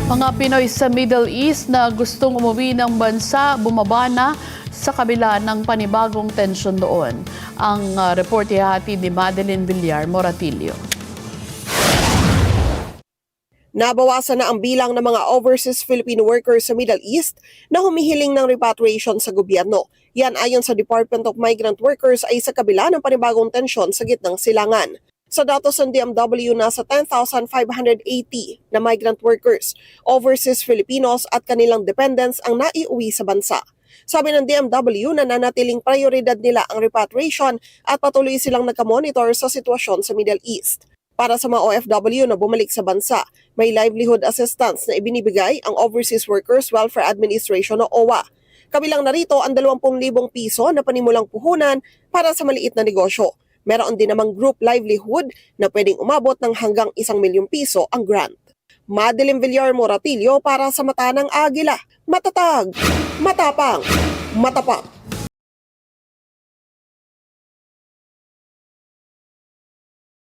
Mga Pinoy sa Middle East na gustong umuwi ng bansa, bumaba na sa kabila ng panibagong tensyon doon. Ang report ihatid ni Madeline Villar Moratillo. Nabawasan na ang bilang ng mga overseas Filipino workers sa Middle East na humihiling ng repatriation sa gobyerno. Yan ayon sa Department of Migrant Workers ay sa kabila ng panibagong tensyon sa gitnang silangan. Sa datos ng DMW, nasa 10,580 na migrant workers, overseas Filipinos at kanilang dependents ang naiuwi sa bansa. Sabi ng DMW, nananatiling prioridad nila ang repatriation at patuloy silang nagka-monitor sa sitwasyon sa Middle East. Para sa mga OFW na bumalik sa bansa, may livelihood assistance na ibinibigay ang Overseas Workers Welfare Administration o OWA. Kabilang narito ang 20,000 piso na panimulang puhunan para sa maliit na negosyo. Meron din namang group livelihood na pwedeng umabot ng hanggang 1,000,000 piso ang grant. Madeline Villar Moratillo para sa Mata ng Agila. Matatag, matapang, matapat.